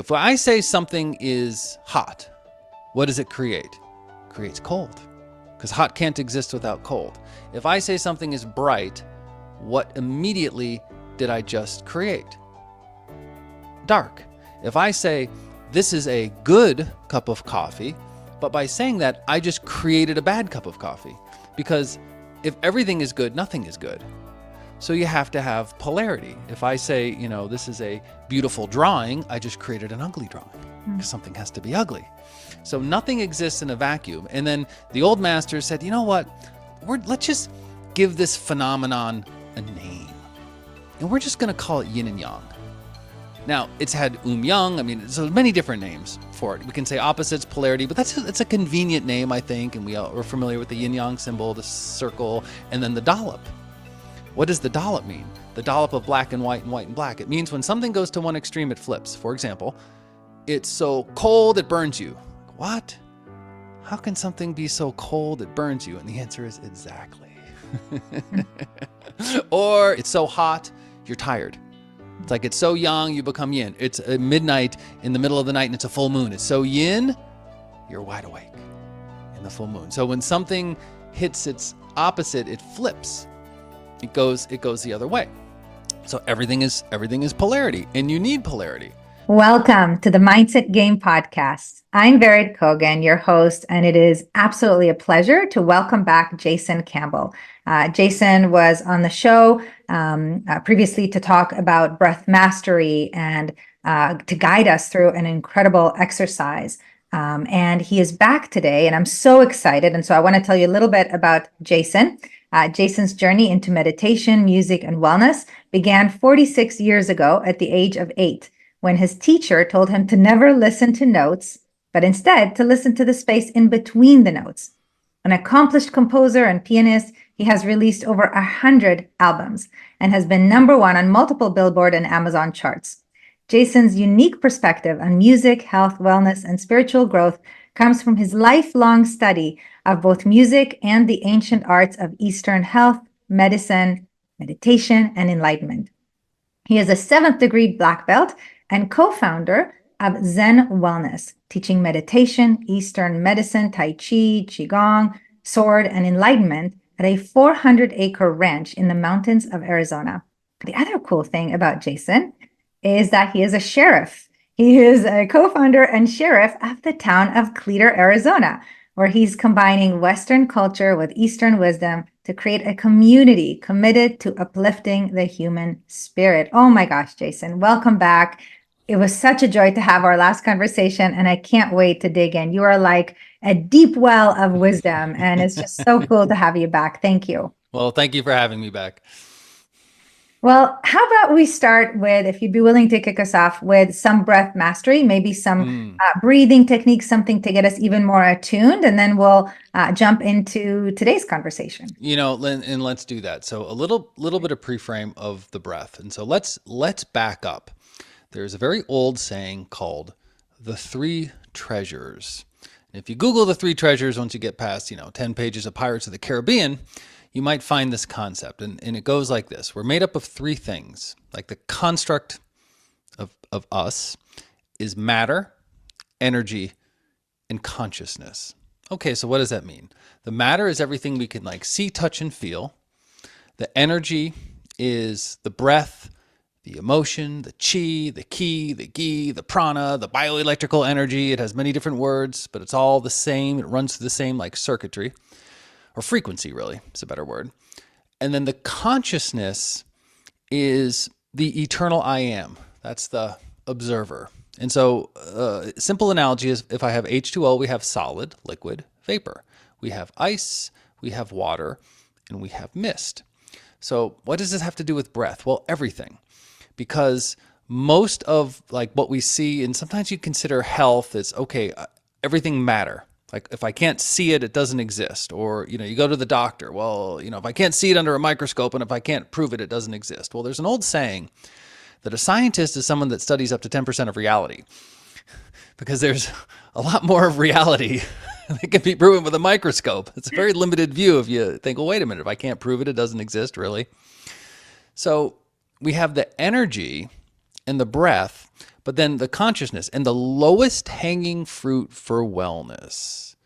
If I say something is hot, what does it create? It creates cold, because hot can't exist without cold. If I say something is bright, what immediately did I just create? Dark. If I say this is a good cup of coffee, but by saying that, I just created a bad cup of coffee, because if everything is good, nothing is good. So you have to have polarity. If I say, this is a beautiful drawing, I just created an ugly drawing, because something has to be ugly. So nothing exists in a vacuum. And then the old masters said, you know what? Let's just give this phenomenon a name. And we're just going to call it yin and yang. Now, it's had yang, so many different names for it. We can say opposites, polarity, but it's a convenient name, I think. And we're familiar with the yin yang symbol, the circle, and then the dollop. What does the dollop mean? The dollop of black and white and black. It means when something goes to one extreme, it flips. For example, it's so cold it burns you. What? How can something be so cold it burns you? And the answer is exactly. Or it's so hot, you're tired. It's like it's so yang, you become yin. It's midnight in the middle of the night and it's a full moon. It's so yin, you're wide awake in the full moon. So when something hits its opposite, it flips. It goes the other way. So everything is polarity, and you need polarity. Welcome to the Mindset Game podcast. I'm Vered Kogan, your host, and it is absolutely a pleasure to welcome back Jason Campbell. Jason was on the show previously to talk about breath mastery and to guide us through an incredible exercise. And he is back today, and I'm so excited. And so I want to tell you a little bit about Jason. Jason's journey into meditation, music, and wellness began 46 years ago at the age of 8, when his teacher told him to never listen to notes, but instead to listen to the space in between the notes. An accomplished composer and pianist, he has released over 100 albums and has been #1 on multiple Billboard and Amazon charts. Jason's unique perspective on music, health, wellness, and spiritual growth comes from his lifelong study of both music and the ancient arts of Eastern health, medicine, meditation, and enlightenment. He is a 7th degree black belt and co-founder of Zen Wellness, teaching meditation, Eastern medicine, Tai Chi, qigong, sword, and enlightenment at a 400-acre ranch in the mountains of Arizona. The other cool thing about Jason is that he is a sheriff. He is a co-founder and sheriff of the town of Clear, Arizona, where he's combining Western culture with Eastern wisdom to create a community committed to uplifting the human spirit. Oh my gosh, Jason, welcome back. It was such a joy to have our last conversation, and I can't wait to dig in. You are like a deep well of wisdom, and it's just so cool to have you back. Thank you. Well, thank you for having me back. Well, how about we start with, if you'd be willing to kick us off with some breath mastery, maybe some breathing techniques, something to get us even more attuned, and then we'll jump into today's conversation. And let's do that. So a little bit of pre-frame of the breath. And so let's back up. There's a very old saying called the 3 treasures. And if you Google the 3 treasures, once you get past, 10 pages of Pirates of the Caribbean, you might find this concept. And it goes like this. We're made up of 3 things. Like the construct of us is matter, energy, and consciousness. Okay, so what does that mean? The matter is everything we can see, touch, and feel. The energy is the breath, the emotion, the chi, the ki, the gi, the prana, the bioelectrical energy. It has many different words, but it's all the same. It runs through the same circuitry. Or frequency, really, is a better word. And then the consciousness is the eternal I am. That's the observer. And so simple analogy is if I have H2O, we have solid, liquid, vapor. We have ice, we have water, and we have mist. So what does this have to do with breath? Well, everything. Because most of what we see, and sometimes you consider health as, okay, everything matter. Like if I can't see it, it doesn't exist. Or, you go to the doctor. Well, if I can't see it under a microscope and if I can't prove it, it doesn't exist. Well, there's an old saying that a scientist is someone that studies up to 10% of reality, because there's a lot more of reality that can be proven with a microscope. It's a very limited view if you think, well, wait a minute, if I can't prove it, it doesn't exist, really. So we have the energy and the breath, But then the consciousness and the lowest hanging fruit for wellness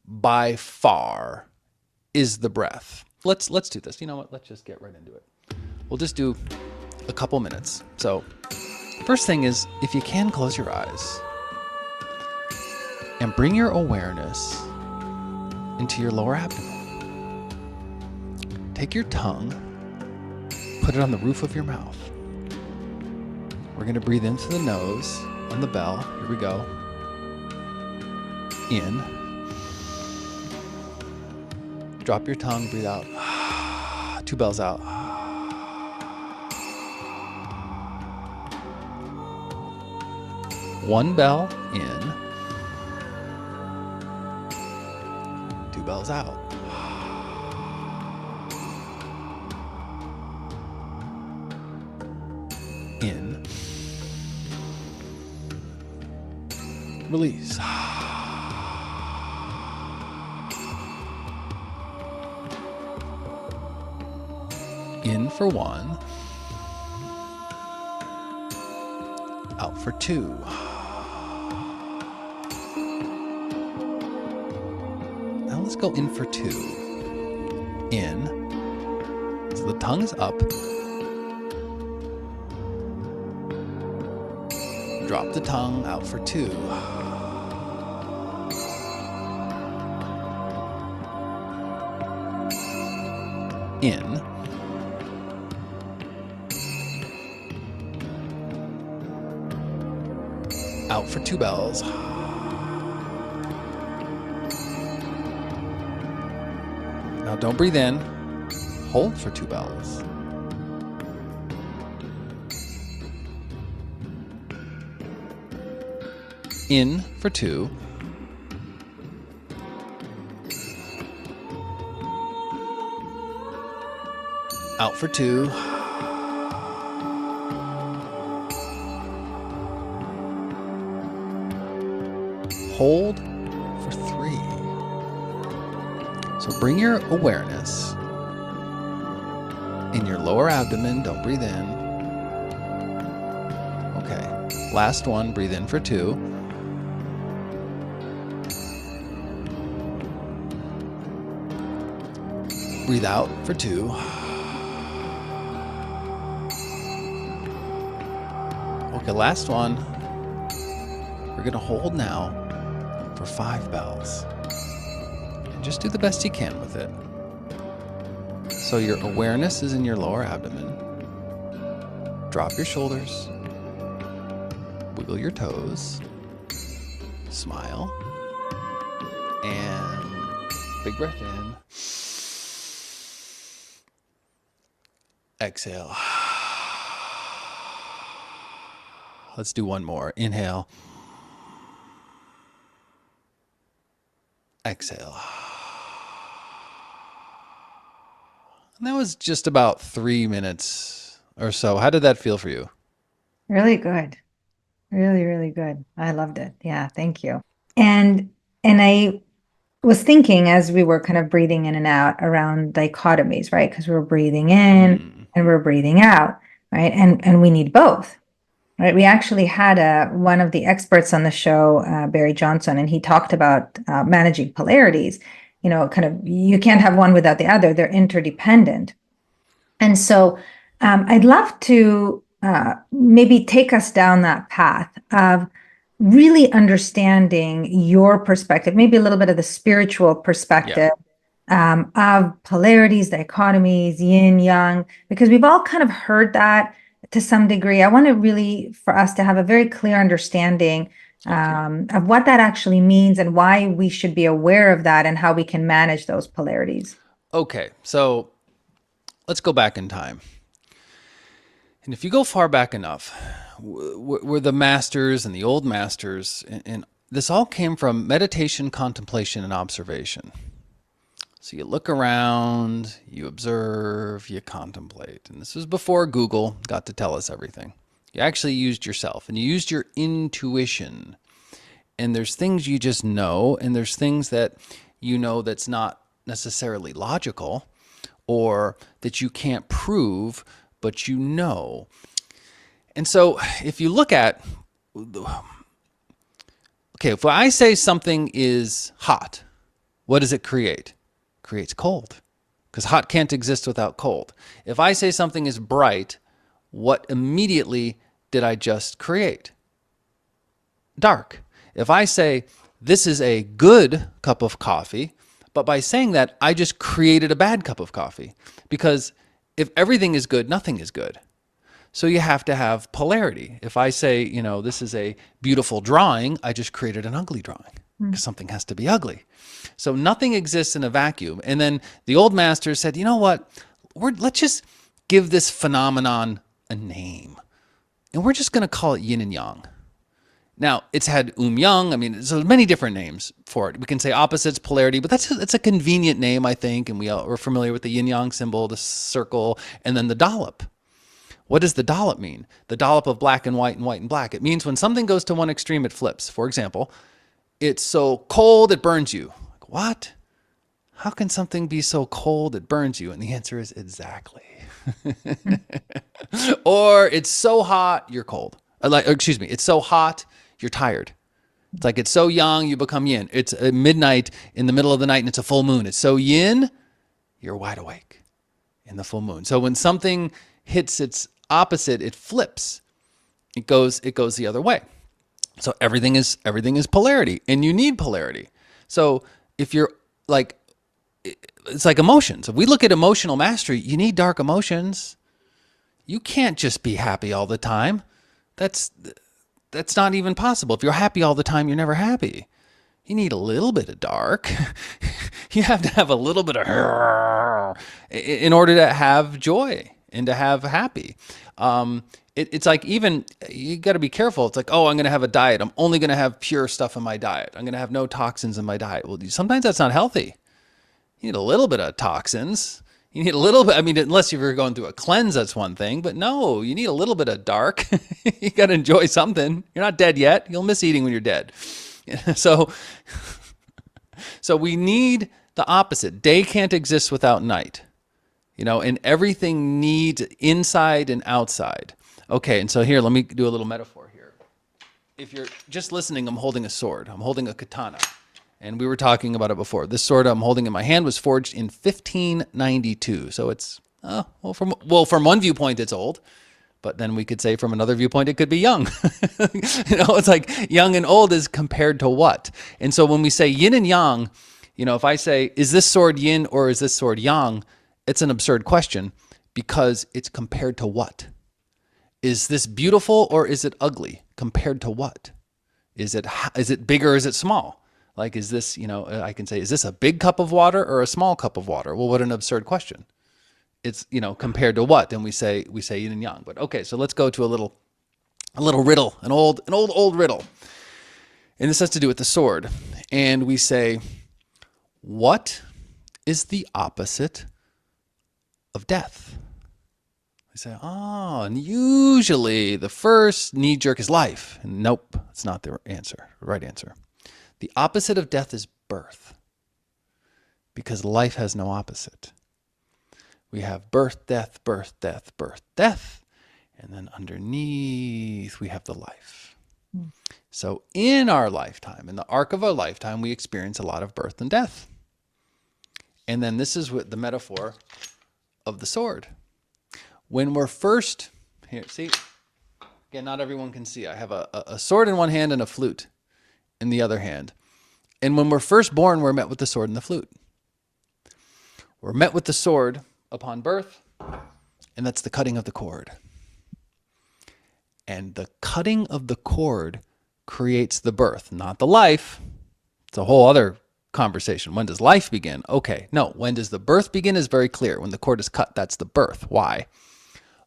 by far is the breath. Let's do this. You know what? Let's just get right into it. We'll just do a couple minutes. So, first thing is, if you can, close your eyes and bring your awareness into your lower abdomen. Take your tongue, put it on the roof of your mouth. We're going to breathe in through the nose on the bell. Here we go. In. Drop your tongue, breathe out. 2 bells out. One bell in. 2 bells out. In. Release. In for 1. Out for 2. Now let's go in for 2. In. So the tongue is up. Drop the tongue, out for 2. In. Out for 2 bells. Now don't breathe in. Hold for 2 bells. In for 2. Out for 2. Hold for 3. So bring your awareness in your lower abdomen. Don't breathe in. Okay. Last one. Breathe in for 2. Breathe out for 2. Okay, last one. We're going to hold now for 5 bells. And just do the best you can with it. So your awareness is in your lower abdomen. Drop your shoulders. Wiggle your toes. Smile. And big breath in. Exhale. Let's do one more. Inhale. Exhale. And that was just about 3 minutes or so. How did that feel for you? Really good. Really, really good. I loved it. Yeah, thank you. And I was thinking as we were kind of breathing in and out around dichotomies, right? Because we're breathing in and we're breathing out, right? And we need both. Right. We actually had one of the experts on the show, Barry Johnson, and he talked about managing polarities. You know, kind of you can't have one without the other. They're interdependent. And so I'd love to maybe take us down that path of really understanding your perspective, maybe a little bit of the spiritual perspective of polarities, dichotomies, yin, yang, because we've all kind of heard that to some degree. I want to really, for us to have a very clear understanding of what that actually means and why we should be aware of that and how we can manage those polarities. Okay, so let's go back in time. And if you go far back enough, were the masters and the old masters, and this all came from meditation, contemplation, and observation. So you look around, you observe, you contemplate. And this was before Google got to tell us everything. You actually used yourself and you used your intuition. And there's things you just know, and there's things that you know that's not necessarily logical or that you can't prove, but you know. And so if you look at okay, if I say something is hot, what does it create? It creates cold, because hot can't exist without cold. If I say something is bright, what immediately did I just create? Dark. If I say this is a good cup of coffee, but by saying that, I just created a bad cup of coffee, because if everything is good, nothing is good. So you have to have polarity. If I say, this is a beautiful drawing, I just created an ugly drawing, because something has to be ugly. So nothing exists in a vacuum. And then the old masters said, you know what? Let's just give this phenomenon a name. And we're just going to call it yin and yang. Now, it's had yang. I mean, so many different names for it. We can say opposites, polarity, but that's a convenient name, I think. And we're familiar with the yin yang symbol, the circle, and then the dollop. What does the dollop mean? The dollop of black and white and black. It means when something goes to one extreme, it flips. For example, it's so cold it burns you. Like, what? How can something be so cold it burns you? And the answer is exactly. Or it's so hot, you're cold. It's so hot, you're tired. It's like it's so yang, you become yin. It's midnight in the middle of the night and it's a full moon. It's so yin, you're wide awake in the full moon. So when something hits its opposite, it flips. It goes the other way. So everything is polarity, and you need polarity. So if you're like, it's like emotions. If we look at emotional mastery, you need dark emotions. You can't just be happy all the time. That's not even possible. If you're happy all the time, you're never happy. You need a little bit of dark. You have to have a little bit of in order to have joy and to have happy. It's like, even, you got to be careful. It's like, oh, I'm going to have a diet. I'm only going to have pure stuff in my diet. I'm going to have no toxins in my diet. Well, sometimes that's not healthy. You need a little bit of toxins. You need a little bit. I mean, unless you're going through a cleanse, that's one thing. But no, you need a little bit of dark. You got to enjoy something. You're not dead yet. You'll miss eating when you're dead. So we need the opposite. Day can't exist without night. And everything needs inside and outside. Okay, and so here, let me do a little metaphor here. If you're just listening, I'm holding a sword. I'm holding a katana. And we were talking about it before. This sword I'm holding in my hand was forged in 1592. So it's, from one viewpoint, it's old. But then we could say from another viewpoint, it could be young. It's like young and old is compared to what? And so when we say yin and yang, if I say, is this sword yin or is this sword yang? It's an absurd question, because it's compared to what? Is this beautiful or is it ugly? Compared to what? Is it big or is it small? Like, is this, I can say, is this a big cup of water or a small cup of water? Well, what an absurd question. It's, compared to what? And we say yin and yang. But okay, so let's go to a little riddle, an old riddle. And this has to do with the sword. And we say, what is the opposite of death? We say, and usually the first knee jerk is life. And nope, it's not the right answer. The opposite of death is birth, because life has no opposite. We have birth, death, birth, death, birth, death, and then underneath we have the life. So in our lifetime, in the arc of our lifetime, we experience a lot of birth and death. And then this is what the metaphor of the sword. When we're first, here, see, again, not everyone can see. I have a sword in one hand and a flute in the other hand. And when we're first born, we're met with the sword and the flute. We're met with the sword upon birth, and that's the cutting of the cord. And the cutting of the cord creates the birth, not the life. It's a whole other conversation. When does life begin? Okay, no. When does the birth begin is very clear. When the cord is cut, that's the birth. Why?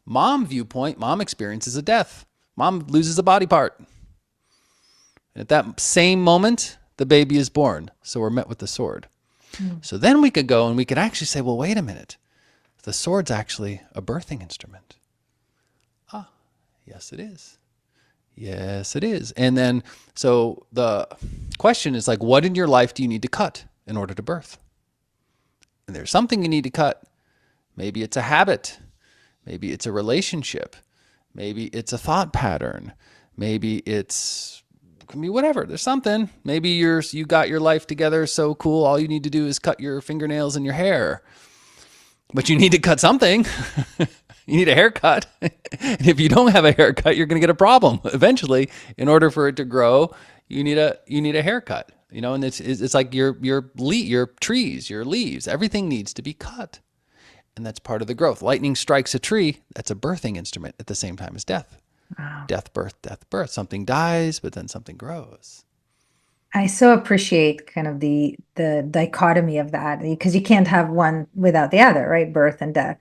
Mom viewpoint, mom experiences a death. Mom loses a body part. At that same moment, the baby is born. So we're met with the sword. So then we could go and we could actually say, well, wait a minute. The sword's actually a birthing instrument. Yes, it is. Yes, it is. And then, so the question is like, what in your life do you need to cut in order to birth? And there's something you need to cut. Maybe it's a habit. Maybe it's a relationship. Maybe it's a thought pattern. Maybe it can be whatever. There's something. Maybe you got your life together so cool. All you need to do is cut your fingernails and your hair. But you need to cut something. You need a haircut. And if you don't have a haircut, you're going to get a problem. Eventually, in order for it to grow, you need a haircut. And it's like your trees, your leaves, everything needs to be cut. And that's part of the growth. Lightning strikes a tree, that's a birthing instrument at the same time as death. Wow. Death, birth, death, birth. Something dies, but then something grows. I so appreciate kind of the dichotomy of that because you can't have one without the other, right? Birth and death.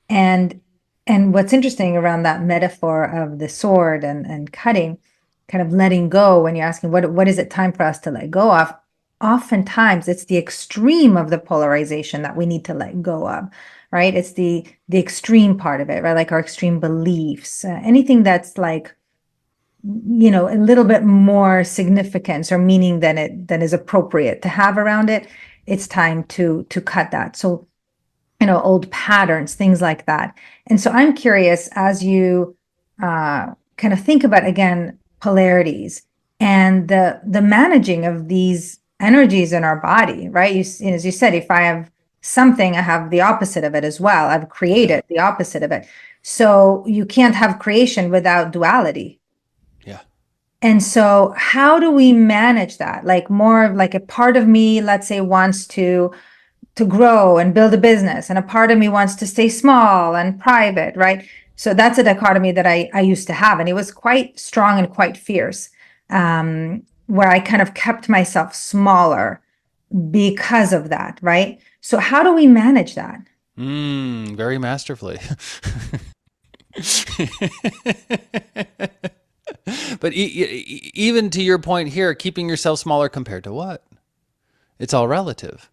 And and what's interesting around that metaphor of the sword and cutting, kind of letting go when you're asking what is it time for us to let go of? Oftentimes it's the extreme of the polarization that we need to let go of, right? It's the extreme part of it, right? Like our extreme beliefs, anything that's like a little bit more significance or meaning than is appropriate to have around it, it's time to cut that. So, old patterns, things like that. And so I'm curious as you kind of think about again polarities and the managing of these energies in our body, right? As you said, if I have something, I have the opposite of it as well. I've Yeah. created the opposite of it. So you can't have creation without duality. Yeah. And so, how do we manage that? Like more of like a part of me, let's say, wants to grow and build a business, and a part of me wants to stay small and private, right? So that's a dichotomy that I used to have, and it was quite strong and quite fierce, where I kind of kept myself smaller because of that, right? So how do we manage that? Very masterfully. But even to your point here, keeping yourself smaller compared to what? It's all relative.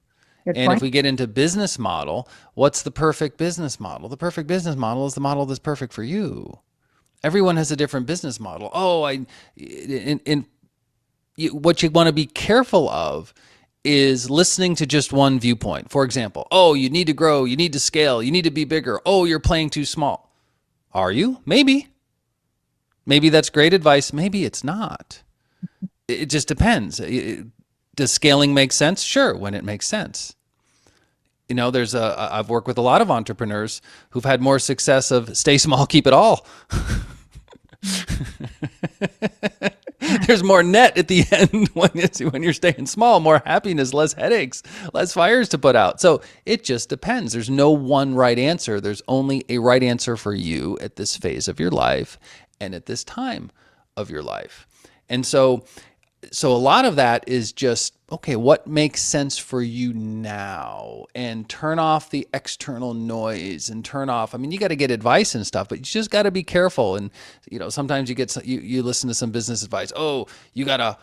Good And if point. we get into business model, what's the perfect business model? The perfect business model is the model that's perfect for you. Everyone has a different business model. What you want to be careful of is listening to just one viewpoint. For example, oh, you need to grow, you need to scale, you need to be bigger. Oh, you're playing too small. Are you? Maybe. Maybe that's great advice. Maybe it's not. It just depends. Does scaling make sense? Sure, when it makes sense. I've worked with a lot of entrepreneurs who've had more success of stay small, keep it all. There's more net at the end when you're staying small, more happiness, less headaches, less fires to put out. So it just depends. There's no one right answer. There's only a right answer for you at this phase of your life and at this time of your life. And so a lot of that is just, okay, what makes sense for you now, and turn off the external noise and turn off, I mean, you got to get advice and stuff, but you just got to be careful. And sometimes you listen to some business advice. Oh, you got to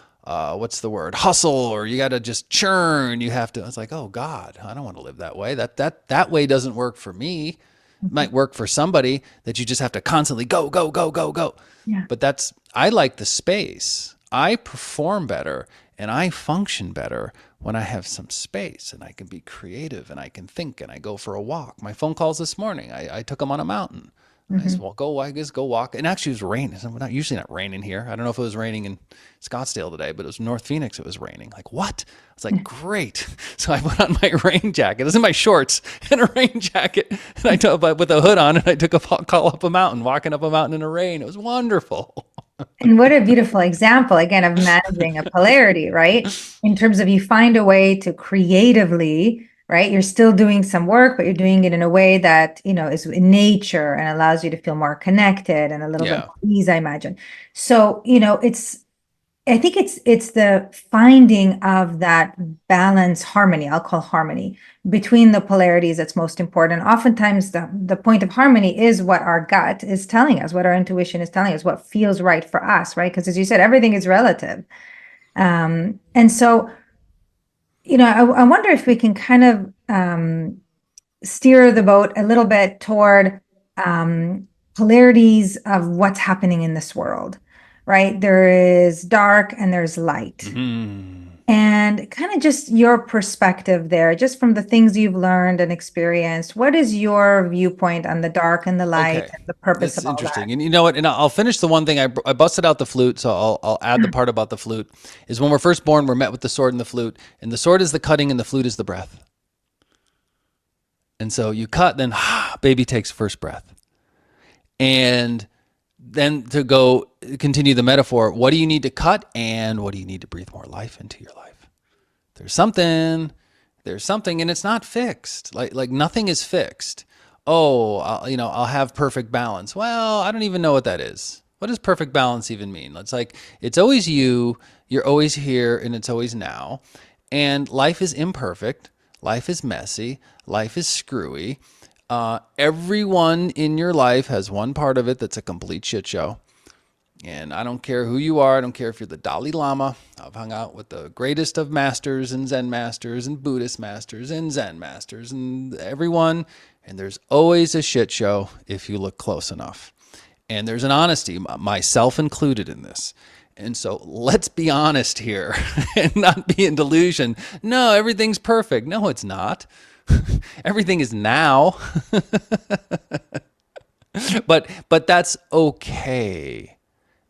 what's the word, hustle, or you got to just churn. You have to, it's like, oh God, I don't want to live that way. That way doesn't work for me. It might work for somebody, that you just have to constantly go, go, go, go, go. Yeah. But I like the space. I perform better and I function better when I have some space and I can be creative and I can think and I go for a walk. My phone calls this morning, I took them on a mountain. I said, Mhm. well, go walk. And actually, it was raining. It's usually not raining here. I don't know if it was raining in Scottsdale today, but it was North Phoenix. It was raining. Like, what? I was like, great. So I put on my rain jacket. It was in my shorts and a rain jacket. And I took with a hood on, and I took a call up a mountain, walking up a mountain in the rain. It was wonderful. And what a beautiful example, again, of managing a polarity, right? In terms of you find a way to creatively, right? You're still doing some work, but you're doing it in a way that, is in nature and allows you to feel more connected and a little bit Yeah. more ease, I imagine. So, I think it's the finding of that balance, harmony, I'll call harmony between the polarities that's most important. Oftentimes the point of harmony is what our gut is telling us, what our intuition is telling us, what feels right for us, right? Because as you said, everything is relative. And so, I wonder if we can kind of steer the boat a little bit toward polarities of what's happening in this world, right? There is dark and there's light. Hmm. And kind of just your perspective there, just from the things you've learned and experienced, what is your viewpoint on the dark and the light Okay. and the purpose It's of all that? interesting. And you know what? And I'll finish the one thing. I busted out the flute, so I'll add the part about the flute. Is when we're first born, we're met with the sword and the flute. And the sword is the cutting and the flute is the breath. And so you cut, then baby takes first breath. And then to go continue the metaphor, what do you need to cut and what do you need to breathe more life into your life? There's something, and it's not fixed. Like nothing is fixed. Oh, I'll have perfect balance. Well, I don't even know what that is. What does perfect balance even mean? It's like, it's always you, you're always here, and it's always now. And life is imperfect. Life is messy. Life is screwy. Everyone in your life has one part of it that's a complete shit show. And I don't care who you are. I don't care if you're the Dalai Lama. I've hung out with the greatest of masters and Zen masters and Buddhist masters and Zen masters and everyone. And there's always a shit show if you look close enough. And there's an honesty, myself included in this. And so let's be honest here and not be in delusion. No, everything's perfect. No, it's not. Everything is now. But that's okay.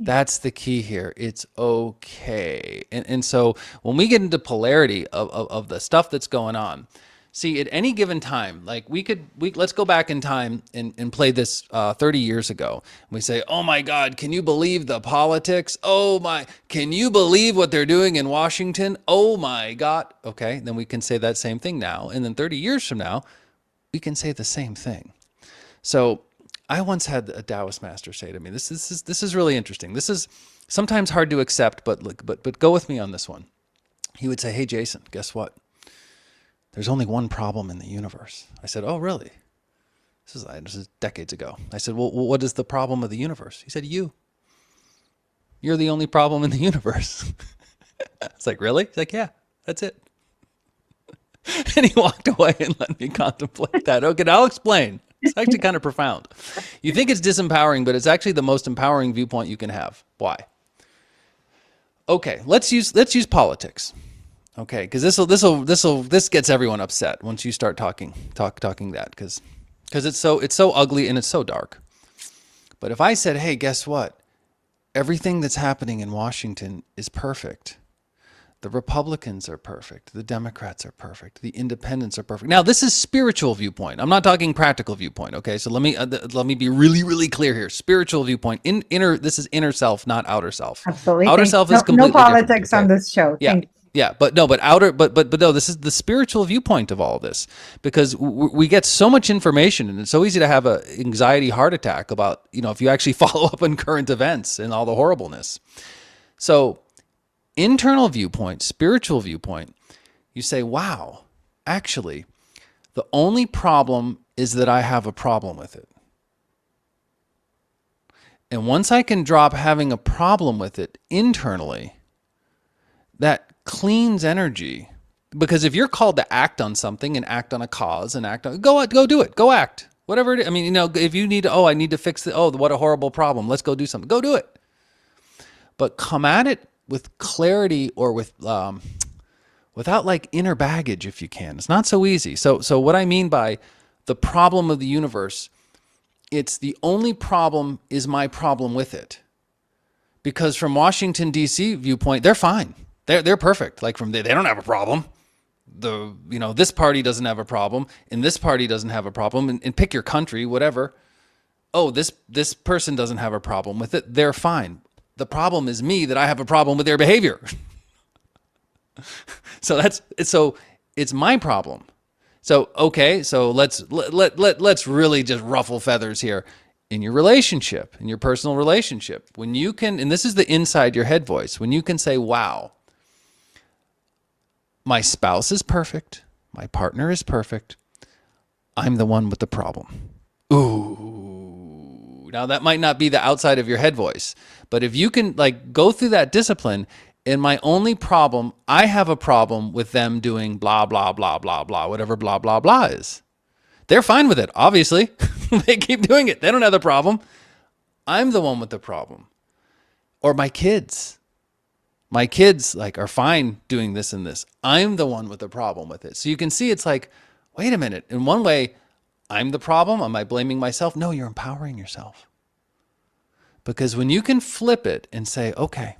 That's the key here. It's okay. And so when we get into polarity of the stuff that's going on, see, at any given time, like let's go back in time and play this 30 years ago. We say, oh my God, can you believe the politics? Oh my, can you believe what they're doing in Washington? Oh my God. Okay, then we can say that same thing now. And then 30 years from now, we can say the same thing. So I once had a Taoist master say to me, "This is really interesting. This is sometimes hard to accept, but go with me on this one." He would say, "Hey Jason, guess what? There's only one problem in the universe." I said, "Oh really?" This is decades ago. I said, "Well, what is the problem of the universe?" He said, "You. You're the only problem in the universe." It's like, really? He's like, "Yeah, that's it." And he walked away and let me contemplate that. Okay, I'll explain. It's actually kind of profound. You think it's disempowering, but it's actually the most empowering viewpoint you can have. Why? Okay, let's use politics. Okay, because this gets everyone upset once you start talking that because it's so ugly and it's so dark. But if I said, "Hey, guess what? Everything that's happening in Washington is perfect. The Republicans are perfect. The Democrats are perfect. The independents are perfect." Now, this is spiritual viewpoint. I'm not talking practical viewpoint. Okay, so let me be really, really clear here. Spiritual viewpoint. This is inner self, not outer self. Absolutely. Outer Thank self you. is No, no completely different. politics on Okay. this show. Yeah. Thank you. Yeah, but no, but outer, but no, this is the spiritual viewpoint of all this because we get so much information and it's so easy to have a anxiety heart attack about, if you actually follow up on current events and all the horribleness. So internal viewpoint, spiritual viewpoint, you say, wow, actually, the only problem is that I have a problem with it. And once I can drop having a problem with it internally, that cleans energy. Because if you're called to act on something and act on a cause and go do it, go act, whatever it is. I mean, if you need to, I need to fix it. Oh, what a horrible problem. Let's go do something. Go do it. But come at it with clarity or without like inner baggage if you can. It's not so easy. So what I mean by the problem of the universe, it's the only problem is my problem with it. Because from Washington D.C. viewpoint, they're fine. They're perfect. Like they don't have a problem. This party doesn't have a problem, and this party doesn't have a problem, and pick your country, whatever. Oh, this person doesn't have a problem with it. They're fine. The problem is me that I have a problem with their behavior. So it's my problem. So okay, so let's really just ruffle feathers here in your relationship, in your personal relationship. When you can, and this is the inside your head voice, when you can say, "Wow, my spouse is perfect, my partner is perfect, I'm the one with the problem." Ooh. Now that might not be the outside of your head voice, but if you can like go through that discipline, and my only problem, I have a problem with them doing blah, blah, blah, blah, blah, whatever blah, blah, blah is. They're fine with it, obviously. They keep doing it. They don't have the problem. I'm the one with the problem. Or my kids. My kids like are fine doing this and this. I'm the one with the problem with it. So you can see it's like, wait a minute. In one way, I'm the problem. Am I blaming myself? No, you're empowering yourself. Because when you can flip it and say, okay,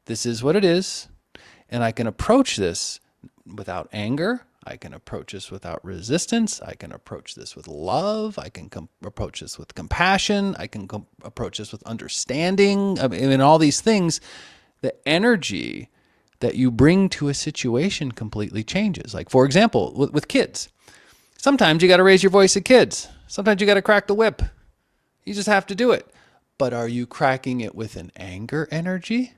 this is what it is, and I can approach this without anger, I can approach this without resistance, I can approach this with love, I can approach this with compassion, I can approach this with understanding, I mean, all these things, the energy that you bring to a situation completely changes. Like, for example, with kids, sometimes you got to raise your voice at kids. Sometimes you got to crack the whip. You just have to do it. But are you cracking it with an anger energy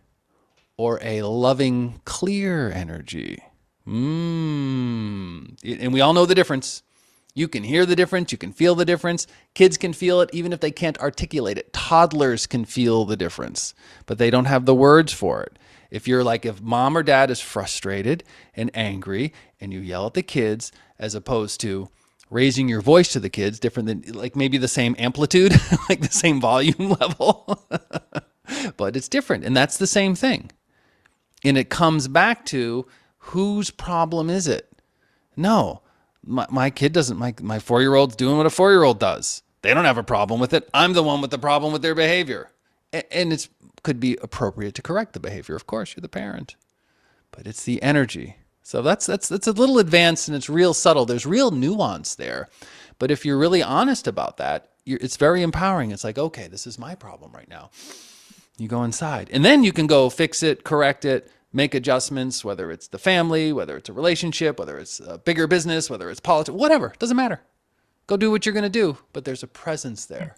or a loving, clear energy? And we all know the difference. You can hear the difference. You can feel the difference. Kids can feel it even if they can't articulate it. Toddlers can feel the difference, but they don't have the words for it. If mom or dad is frustrated and angry and you yell at the kids as opposed to raising your voice to the kids, different than like maybe the same amplitude, like the same volume level, but it's different. And that's the same thing. And it comes back to whose problem is it? No, my kid doesn't, my 4-year-old's doing what a 4-year-old does. They don't have a problem with it. I'm the one with the problem with their behavior. And it could be appropriate to correct the behavior. Of course, you're the parent, but it's the energy. So that's a little advanced and it's real subtle. There's real nuance there. But if you're really honest about that, it's very empowering. It's like, okay, this is my problem right now. You go inside and then you can go fix it, correct it, make adjustments, whether it's the family, whether it's a relationship, whether it's a bigger business, whether it's politics, whatever, doesn't matter. Go do what you're going to do, but there's a presence there.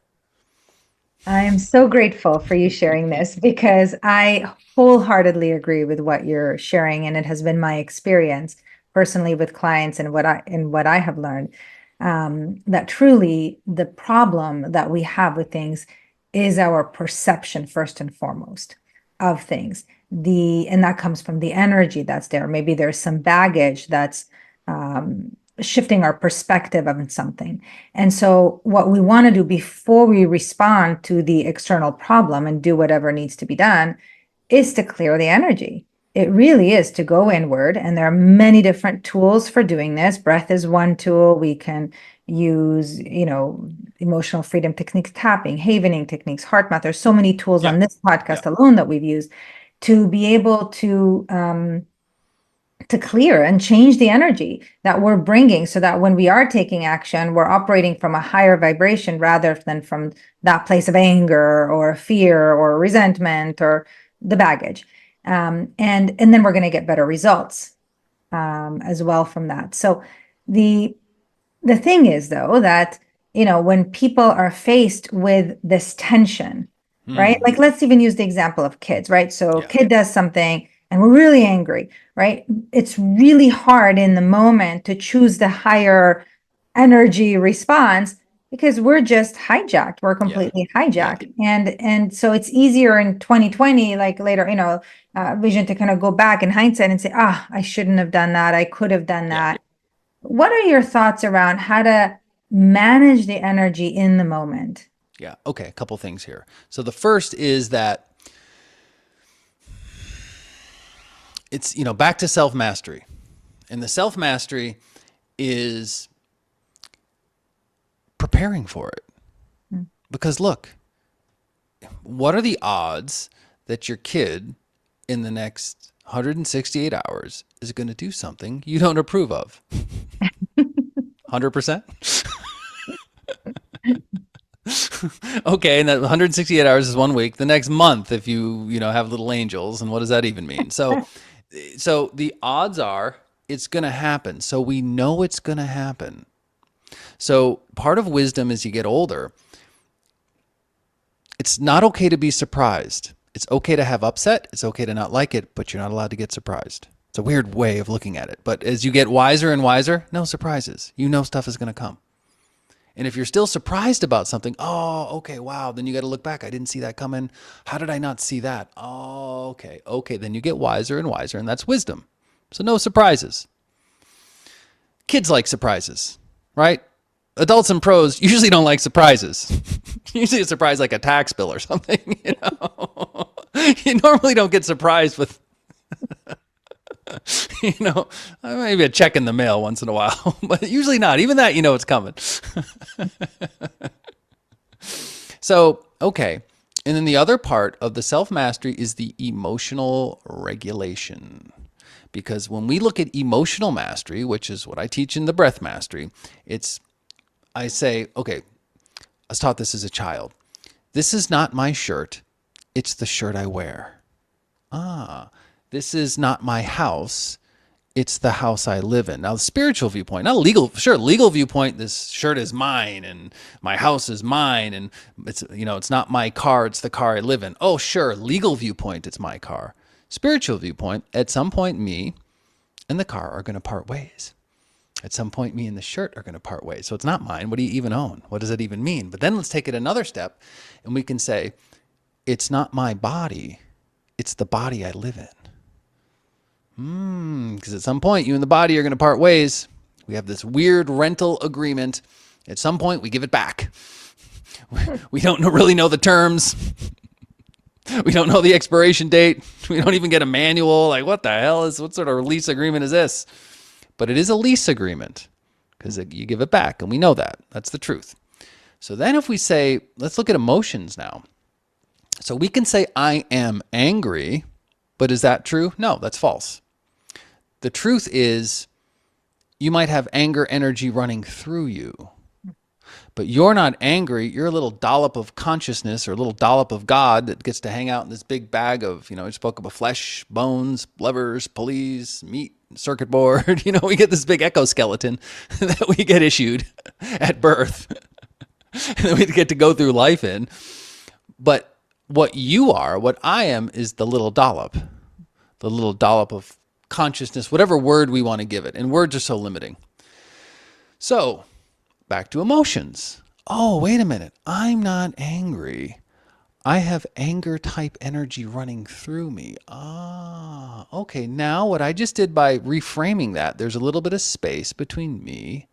I am so grateful for you sharing this because I wholeheartedly agree with what you're sharing, and it has been my experience personally with clients and what I have learned, that truly the problem that we have with things is our perception first and foremost of things. And that comes from the energy that's there. Maybe there's some baggage that's shifting our perspective of something. And so what we want to do before we respond to the external problem and do whatever needs to be done is to clear the energy. It really is to go inward. And there are many different tools for doing this. Breath is one tool. We can use, emotional freedom techniques, tapping, havening techniques, heart math. There's so many tools on this podcast alone that we've used to be able to clear and change the energy that we're bringing so that when we are taking action, we're operating from a higher vibration rather than from that place of anger or fear or resentment or the baggage. And then we're going to get better results as well from that. So the thing is, though, that, when people are faced with this tension, right? Like, let's even use the example of kids, right? So kid does something and we're really angry, right? It's really hard in the moment to choose the higher energy response because we're just hijacked. We're completely hijacked. And so it's easier in 2020, like later, vision, to kind of go back in hindsight and say, I shouldn't have done that. I could have done that. What are your thoughts around how to manage the energy in the moment? Yeah. Okay. A couple things here. So the first is that it's, back to self-mastery. And the self-mastery is preparing for it. Because look, what are the odds that your kid in the next 168 hours is going to do something you don't approve of? 100%? Okay, and that 168 hours is 1 week. The next month, if you have little angels, and what does that even mean? So the odds are it's going to happen. So we know it's going to happen. So part of wisdom as you get older, it's not okay to be surprised. It's okay to have upset. It's okay to not like it, but you're not allowed to get surprised. It's a weird way of looking at it. But as you get wiser and wiser, no surprises. Stuff is going to come. And if you're still surprised about something, okay, wow, then you got to look back. I didn't see that coming. How did I not see that? Oh, okay. Okay, then you get wiser and wiser, and that's wisdom. So no surprises. Kids like surprises, right? Adults and pros usually don't like surprises. Usually a surprise like a tax bill or something, You normally don't get surprised with You know, maybe a check in the mail once in a while, but usually not. Even that, it's coming. So, okay. And then the other part of the self mastery is the emotional regulation. Because when we look at emotional mastery, which is what I teach in the breath mastery, I say, okay, I was taught this as a child. This is not my shirt, it's the shirt I wear. Ah, this is not my house, it's the house I live in. Now, the spiritual viewpoint, not legal, sure, legal viewpoint, this shirt is mine and my house is mine and it's not my car, it's the car I live in. Oh, sure, legal viewpoint, it's my car. Spiritual viewpoint, at some point, me and the car are going to part ways. At some point, me and the shirt are going to part ways. So it's not mine. What do you even own? What does it even mean? But then let's take it another step and we can say, it's not my body, it's the body I live in. Because at some point, you and the body are going to part ways. We have this weird rental agreement. At some point, we give it back. We don't really know the terms. We don't know the expiration date. We don't even get a manual. Like, what sort of lease agreement is this? But it is a lease agreement because you give it back, and we know that. That's the truth. So then if we say, let's look at emotions now. So we can say, I am angry, but is that true? No, that's false. The truth is, you might have anger energy running through you, but you're not angry. You're a little dollop of consciousness or a little dollop of God that gets to hang out in this big bag of, I spoke about flesh, bones, levers, pulleys, meat, circuit board. We get this big exoskeleton that we get issued at birth and we get to go through life in. But what I am, is the little dollop of consciousness, whatever word we want to give it. And words are so limiting. So back to emotions. Oh, wait a minute. I'm not angry. I have anger type energy running through me. Ah, okay. Now what I just did by reframing that, there's a little bit of space between me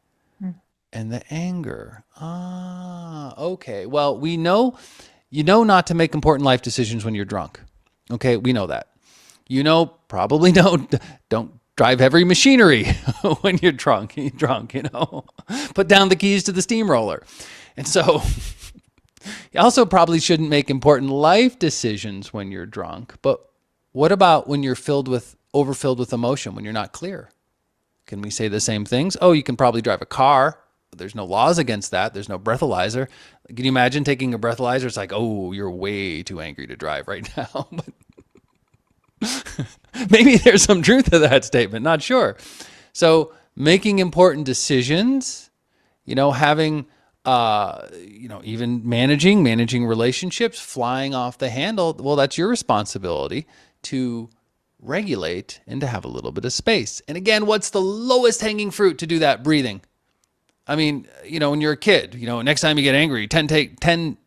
and the anger. Ah, okay. Well, you know not to make important life decisions when you're drunk. Okay, we know that. Probably don't drive heavy machinery when you're drunk. Put down the keys to the steamroller. And so you also probably shouldn't make important life decisions when you're drunk. But what about when you're overfilled with emotion, when you're not clear? Can we say the same things? Oh, you can probably drive a car. There's no laws against that. There's no breathalyzer. Can you imagine taking a breathalyzer? It's like, oh, you're way too angry to drive right now. But maybe there's some truth to that statement. Not sure. So making important decisions, having, even managing relationships, flying off the handle. Well, that's your responsibility to regulate and to have a little bit of space. And again, what's the lowest hanging fruit to do that? Breathing. I mean, when you're a kid, next time you get angry, take 10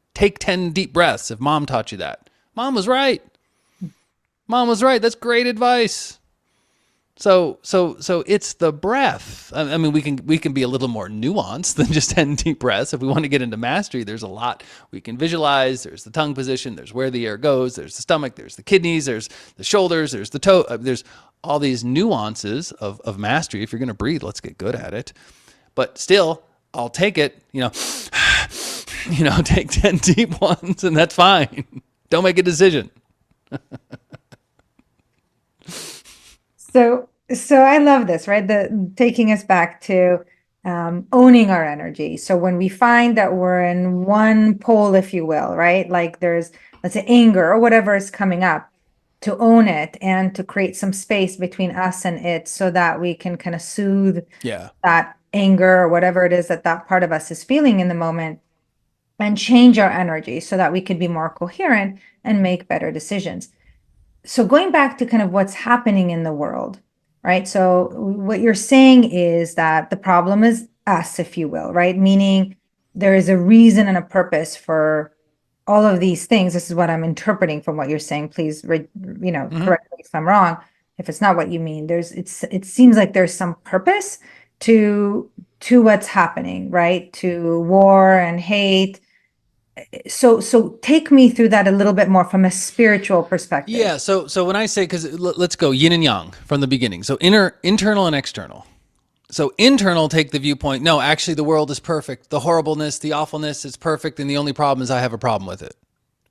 deep breaths. If mom taught you that, mom was right. That's great advice. So it's the breath. I mean, we can be a little more nuanced than just 10 deep breaths. If we want to get into mastery, there's a lot we can visualize. There's the tongue position. There's where the air goes. There's the stomach. There's the kidneys. There's the shoulders. There's the toe. There's all these nuances of mastery. If you're going to breathe, let's get good at it. But still, I'll take it, take 10 deep ones and that's fine. Don't make a decision. So I love this, right? Taking us back to owning our energy. So when we find that we're in one pole, if you will, right? Like there's, let's say, anger or whatever is coming up, to own it and to create some space between us and it so that we can kind of soothe that anger or whatever it is that part of us is feeling in the moment and change our energy so that we can be more coherent and make better decisions. So going back to kind of what's happening in the world, right? So what you're saying is that the problem is us, if you will, right? Meaning there is a reason and a purpose for all of these things. This is what I'm interpreting from what you're saying. Please, correct me if I'm wrong. If it's not what you mean, it seems like there's some purpose to what's happening, right? To war and hate. So take me through that a little bit more from a spiritual perspective. Yeah. So when I say, because let's go yin and yang from the beginning. So internal and external. So internal, take the viewpoint, no, actually the world is perfect. The horribleness, the awfulness is perfect. And the only problem is I have a problem with it.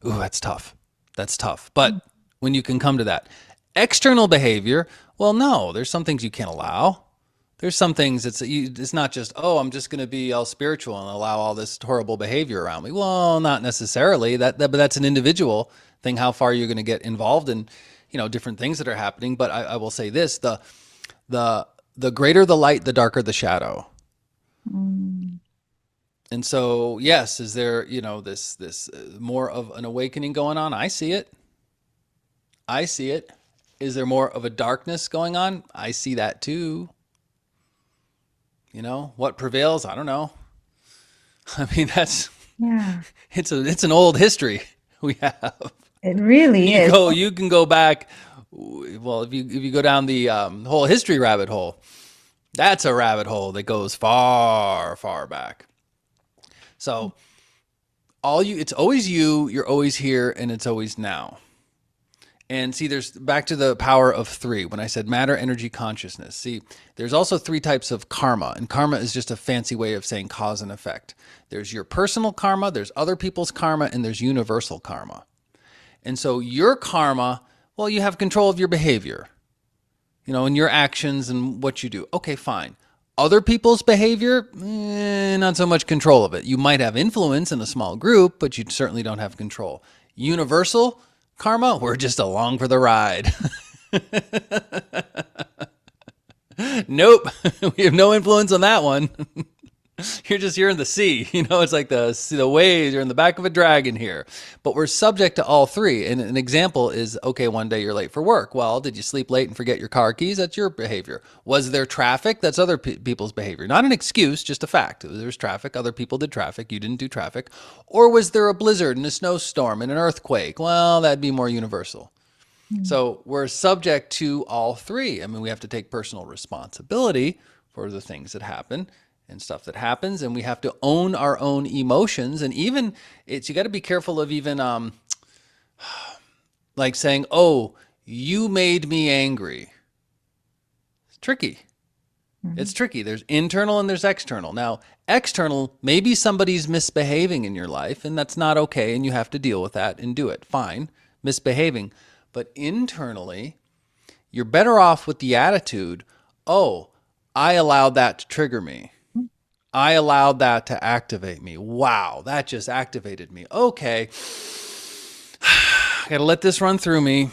Ooh, that's tough. That's tough. But when you can come to that external behavior, well, no, there's some things you can't allow. There's some things it's not just, oh, I'm just going to be all spiritual and allow all this horrible behavior around me. Well, not necessarily. But that's an individual thing. How far you're going to get involved in, different things that are happening. But I will say this: the greater the light, the darker the shadow. Mm. And so, yes, is there this more of an awakening going on? I see it. I see it. Is there more of a darkness going on? I see that too. What prevails? I don't know. I mean, Yeah, it's an old history we have. it really is. You can go back. Well, if you go down the whole history rabbit hole, that's a rabbit hole that goes far, far back. So it's always you. You're always here, and it's always now. And see, there's back to the power of three. When I said matter, energy, consciousness. See, there's also three types of karma. And karma is just a fancy way of saying cause and effect. There's your personal karma, there's other people's karma, and there's universal karma. And so your karma, well, you have control of your behavior, and your actions and what you do. Okay, fine. Other people's behavior, not so much control of it. You might have influence in a small group, but you certainly don't have control. Universal karma, we're just along for the ride. Nope, we have no influence on that one. You're in the sea. It's like the waves. You're in the back of a dragon here. But we're subject to all three. And an example is, okay, one day you're late for work. Well, did you sleep late and forget your car keys? That's your behavior. Was there traffic? That's other people's behavior. Not an excuse, just a fact. There's traffic. Other people did traffic. You didn't do traffic. Or was there a blizzard and a snowstorm and an earthquake? Well, that'd be more universal. So we're subject to all three. I mean, we have to take personal responsibility for the things that happen and stuff that happens, and we have to own our own emotions. And even you got to be careful of even like saying, "Oh, you made me angry." It's tricky. Mm-hmm. It's tricky. There's internal and there's external. Now, external, maybe somebody's misbehaving in your life, and that's not okay, and you have to deal with that and do it. Fine, misbehaving. But internally, you're better off with the attitude, "Oh, I allowed that to trigger me. I allowed that to activate me. Wow, that just activated me. Okay, I got to let this run through me.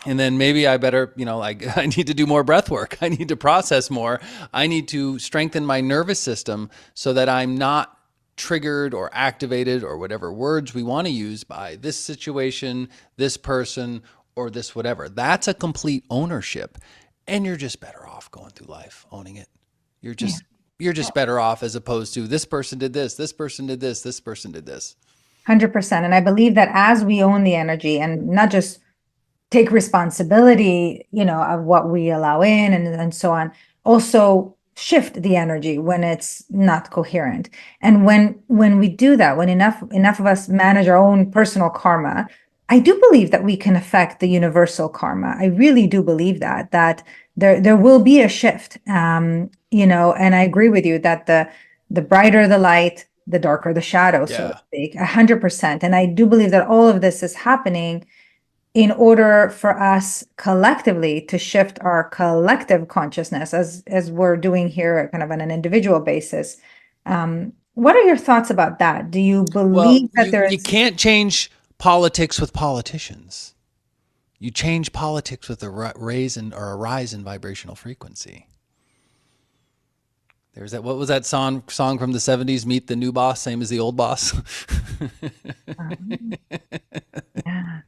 And then maybe I better, I need to do more breath work. I need to process more. I need to strengthen my nervous system so that I'm not triggered or activated, or whatever words we want to use, by this situation, this person, or this whatever." That's a complete ownership. And you're just better off going through life owning it. You're Yeah. just you're just better off, as opposed to this person did this person did this person did this. 100%. And I believe that as we own the energy and not just take responsibility, of what we allow in and so on, also shift the energy when it's not coherent. And when we do that, when enough of us manage our own personal karma, I do believe that we can affect the universal karma. I really do believe that there will be a shift. And I agree with you that the brighter the light, the darker the shadow, so to Yeah. speak, 100%. And I do believe that all of this is happening in order for us collectively to shift our collective consciousness, as we're doing here kind of on an individual basis. What are your thoughts about that? Do you Well, believe that you there's can't change politics with politicians. You change politics with a rise in vibrational frequency. There's that. What was that song from the 70s? Meet the new boss, same as the old boss. yeah.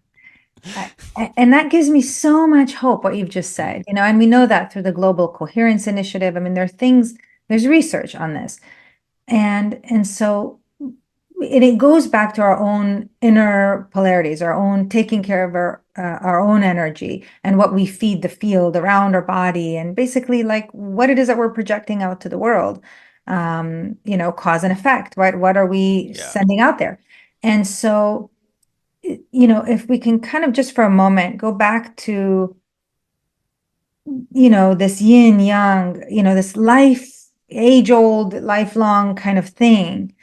And that gives me so much hope, what you've just said, and we know that through the Global Coherence Initiative. I mean, there's research on this. And so it goes back to our own inner polarities, our own taking care of our own energy and what we feed the field around our body, and basically like what it is that we're projecting out to the world. Cause and effect, right? What are we Yeah. sending out there? And so, if we can kind of just for a moment go back to, this yin yang, this age old, lifelong kind of thing.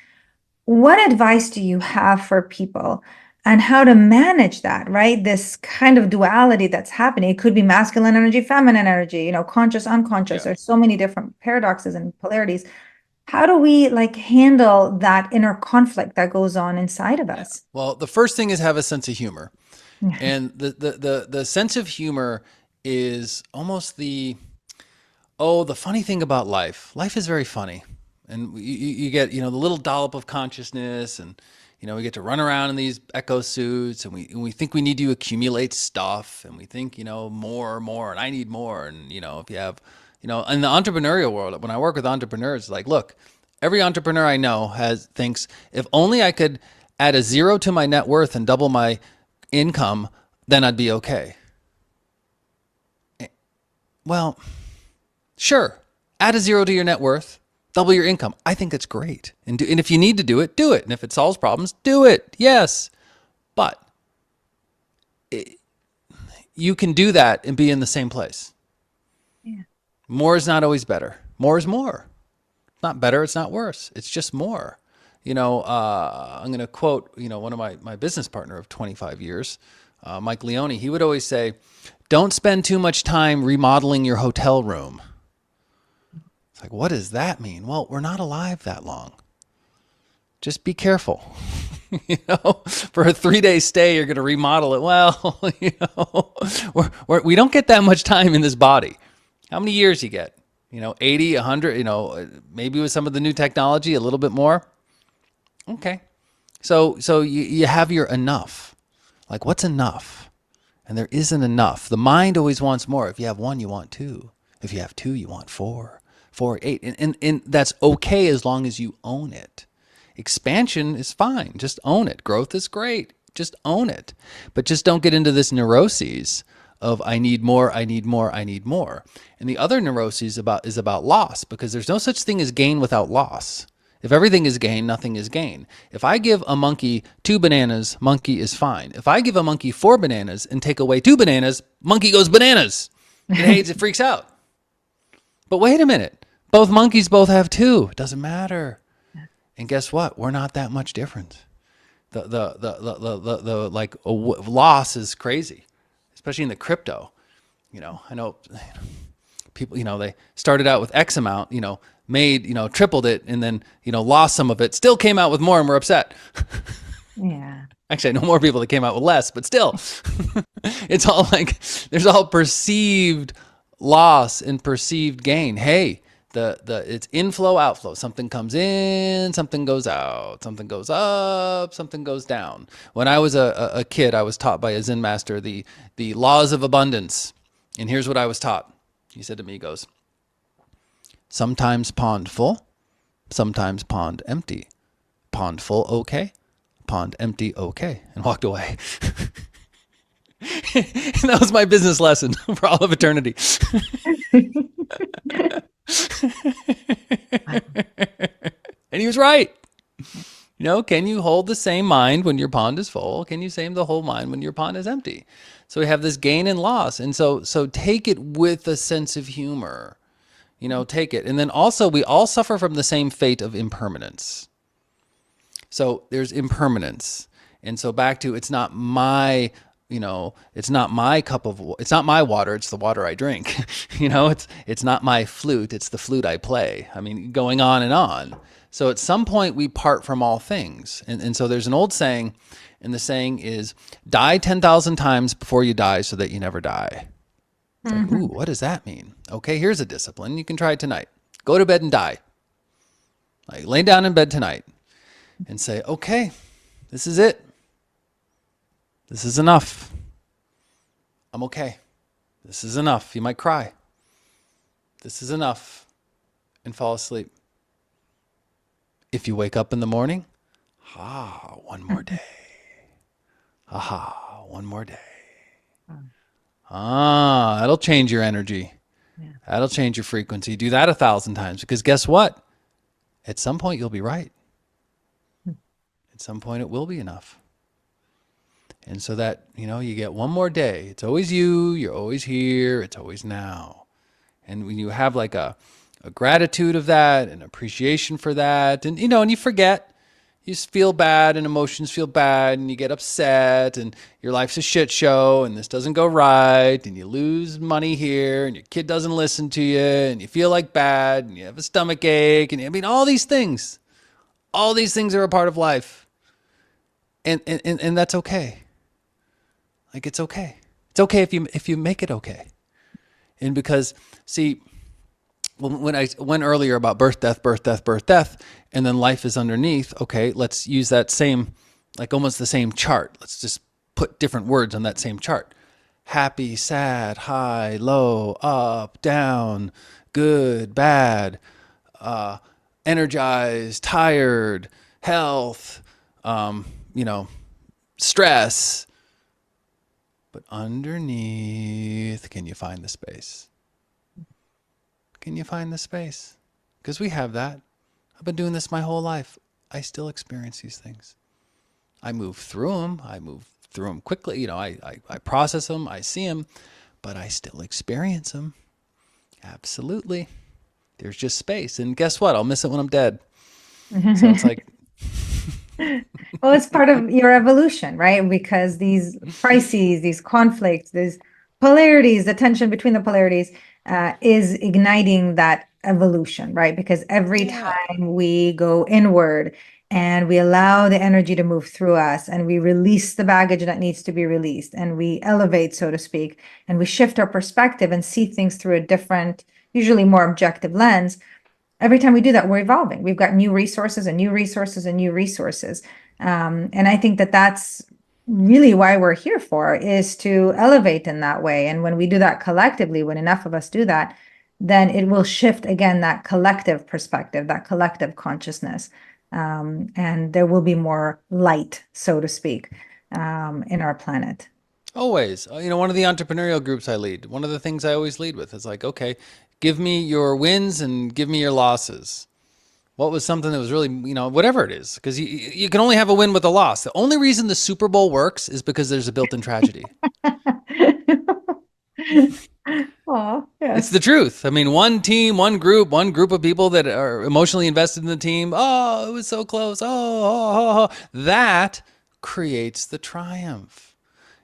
What advice do you have for people on how to manage that, right? This kind of duality that's happening. It could be masculine energy, feminine energy, conscious, unconscious. Yeah. There's so many different paradoxes and polarities. How do we like handle that inner conflict that goes on inside of Yeah. us? Well, the first thing is have a sense of humor. Yeah. And the sense of humor is almost the funny thing about life is very funny. And you get, the little dollop of consciousness, and, we get to run around in these echo suits, and we think we need to accumulate stuff, and we think, more, and I need more. And, if you have, in the entrepreneurial world, when I work with entrepreneurs, like, look, every entrepreneur I know thinks if only I could add a zero to my net worth and double my income, then I'd be okay. Well, sure, add a zero to your net worth, double your income. I think that's great. And if you need to do it, do it. And if it solves problems, do it. Yes. But you can do that and be in the same place. Yeah. More is not always better. More is more. It's not better. It's not worse. It's just more. I'm going to quote, one of my business partner of 25 years, Mike Leone. He would always say, don't spend too much time remodeling your hotel room. It's like, what does that mean? Well, we're not alive that long. Just be careful. For a 3-day stay, you're going to remodel it. Well, we don't get that much time in this body. How many years you get? 80, 100, maybe with some of the new technology, a little bit more. Okay. So you have your enough. Like, what's enough? And there isn't enough. The mind always wants more. If you have one, you want two. If you have two, you want four, 8. And that's okay as long as you own it. Expansion is fine. Just own it. Growth is great. Just own it. But just don't get into this neuroses of I need more, I need more, I need more. And the other neuroses is about loss, because there's no such thing as gain without loss. If everything is gain, nothing is gain. If I give a monkey 2 bananas, monkey is fine. If I give a monkey 4 bananas and take away 2 bananas, monkey goes bananas. It hates, it freaks out. But wait a minute. Both monkeys both have 2. Doesn't matter. And guess what? We're not that much different. The loss is crazy, especially in the crypto. I know people, they started out with X amount, made, tripled it, and then, lost some of it, still came out with more and were upset. Yeah. Actually, I know more people that came out with less, but still, it's all like, there's all perceived loss and perceived gain. Hey, it's inflow, outflow. Something comes in, something goes out, something goes up, something goes down. When I was a kid, I was taught by a Zen master the laws of abundance. And here's what I was taught. He said to me, he goes, sometimes pond full, sometimes pond empty. Pond full, okay. Pond empty, okay. And walked away. And that was my business lesson for all of eternity. And he was right. Can you hold the same mind when your pond is full? Can you same the whole mind when your pond is empty? So we have this gain and loss. And so take it with a sense of humor. Take it. And then also we all suffer from the same fate of impermanence. So there's impermanence. And so back to, it's not my it's not my it's not my water, it's the water I drink. It's not my flute, it's the flute I play. I mean, going on and on. So at some point we part from all things. And so there's an old saying, and the saying is, die 10,000 times before you die so that you never die. It's like, ooh, what does that mean? Okay, here's a discipline. You can try it tonight. Go to bed and die. Like, lay down in bed tonight and say, okay, this is it. This is enough. I'm okay. This is enough. You might cry. This is enough. And fall asleep. If you wake up in the morning, one more day. One more day. That'll change your energy. Yeah. That'll change your frequency. Do that 1,000 times, because guess what? At some point you'll be right. At some point, it will be enough. And so that, you get one more day. It's always you. You're always here. It's always now. And when you have like a gratitude of that and appreciation for that, and you forget, you just feel bad and emotions feel bad and you get upset and your life's a shit show and this doesn't go right and you lose money here and your kid doesn't listen to you and you feel like bad and you have a stomach ache and all these things are a part of life. And that's okay. Like, it's okay. It's okay if you make it okay. And because, see, when I went earlier about birth, death, birth, death, birth, death, and then life is underneath, okay, let's use that same, like almost the same chart. Let's just put different words on that same chart. Happy, sad, high, low, up, down, good, bad, energized, tired, health, stress. But underneath, can you find the space? Can you find the space? Because we have that. I've been doing this my whole life. I still experience these things. I move through them. I move through them quickly. I process them. I see them. But I still experience them. Absolutely. There's just space. And guess what? I'll miss it when I'm dead. So it's like... Well, it's part of your evolution, right? Because these crises, these conflicts, these polarities, the tension between the polarities is igniting that evolution, right? Because every time we go inward and we allow the energy to move through us and we release the baggage that needs to be released and we elevate, so to speak, and we shift our perspective and see things through a different, usually more objective lens. Every time we do that, we're evolving. We've got new resources and new resources and new resources. And I think that that's really why we're here for, is to elevate in that way. And when we do that collectively, when enough of us do that, then it will shift again that collective perspective, that collective consciousness. And there will be more light, so to speak, in our planet. Always. One of the entrepreneurial groups I lead, one of the things I always lead with is like, okay, give me your wins and give me your losses. What was something that was really, whatever it is, because you can only have a win with a loss. The only reason the Super Bowl works is because there's a built-in tragedy. Oh, yes. It's the truth. I mean, one team, one group of people that are emotionally invested in the team. Oh, it was so close. That creates the triumph.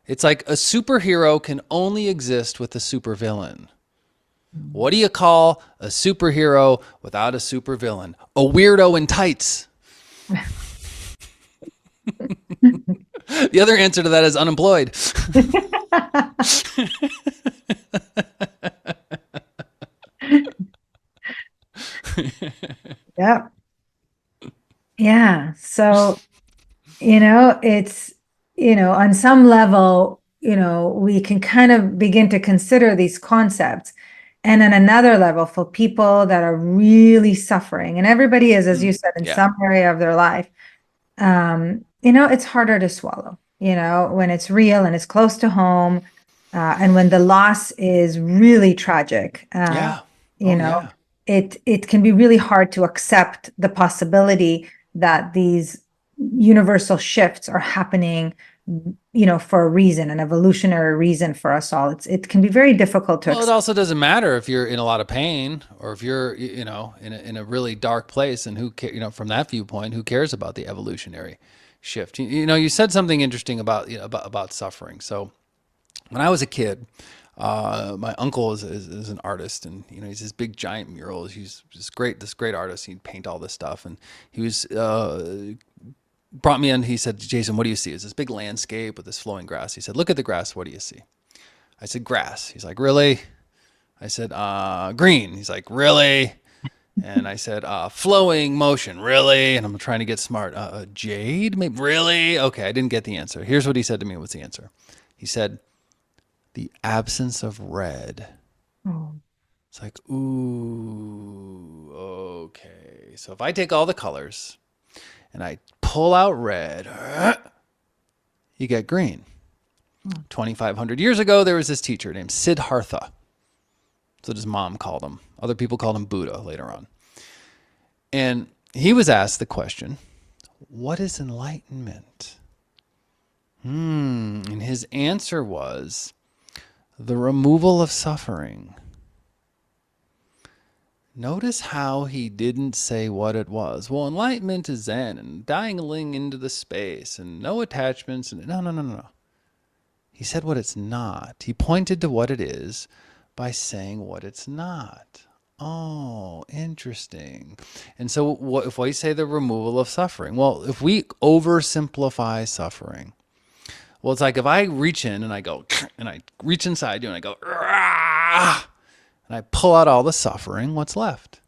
It's like a superhero can only exist with a supervillain. What do you call a superhero without a supervillain? A weirdo in tights. The other answer to that is unemployed. Yeah. Yeah. So, it's, on some level, we can kind of begin to consider these concepts. And on another level, for people that are really suffering, and everybody is, as you said, in some area of their life, it's harder to swallow, when it's real and it's close to home, and when the loss is really tragic. It can be really hard to accept the possibility that these universal shifts are happening, for a reason, an evolutionary reason for us all. It can be very difficult to accept. Well, it also doesn't matter if you're in a lot of pain or if you're, in a really dark place, and from that viewpoint, who cares about the evolutionary shift? You said something interesting about suffering. So when I was a kid, my uncle is an artist, and he's this big giant murals. He's this great artist. He'd paint all this stuff, and he was brought me in. He said, "Jason, what do you see?" It's this big landscape with this flowing grass. He said, "Look at the grass. What do you see?" I said, "Grass." He's like, "Really?" I said, "Green." He's like, "Really?" And I said, "Flowing motion." "Really?" And I'm trying to get smart. Jade? Maybe. "Really?" Okay, I didn't get the answer. Here's what he said to me. What's the answer? He said, "The absence of red." Oh. It's like, ooh, okay. So if I take all the colors and I pull out red, you get green. 2,500 years ago, there was this teacher named Siddhartha. That's what his mom called him. Other people called him Buddha later on. And he was asked the question, what is enlightenment? And his answer was the removal of suffering. Notice how he didn't say what it was. Well, enlightenment is Zen and dangling into the space and no attachments. And no. He said what it's not. He pointed to what it is by saying what it's not. Oh, interesting. And so if we say the removal of suffering, well, if we oversimplify suffering, well, it's like if I reach in and I go, and I reach inside you and I go, and I pull out all the suffering, what's left?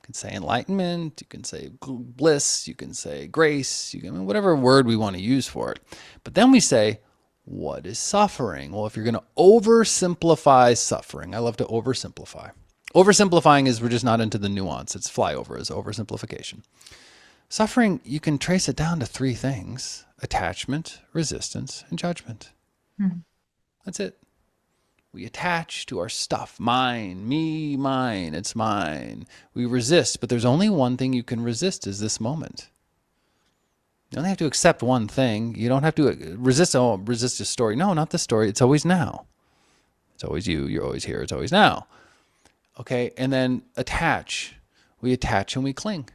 You can say enlightenment, you can say bliss, you can say grace, you can, whatever word we want to use for it. But then we say, what is suffering? Well, if you're going to oversimplify suffering, I love to oversimplify. Oversimplifying is we're just not into the nuance. It's flyover, is oversimplification. Suffering, you can trace it down to three things: attachment, resistance, and judgment. Mm. That's it. We attach to our stuff. Mine, me, mine, it's mine. We resist, but there's only one thing you can resist is this moment. You only have to accept one thing. You don't have to resist a story. No, not the story. It's always now. It's always you. You're always here. It's always now. Okay, and then attach. We attach and we cling.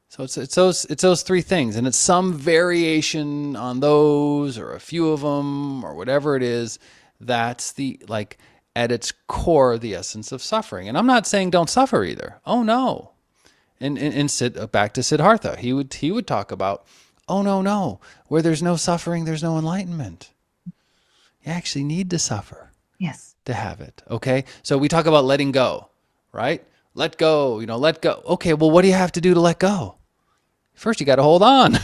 So it's those three things, and it's some variation on those, or a few of them, or whatever it is. That's at its core, the essence of suffering. And I'm not saying don't suffer either. Oh no. And back to Siddhartha, he would talk about, oh no, where there's no suffering, there's no enlightenment. You actually need to suffer. Yes. To have it. Okay. So we talk about letting go, right? Let go, let go. Okay. Well, what do you have to do to let go? First, you got to hold on.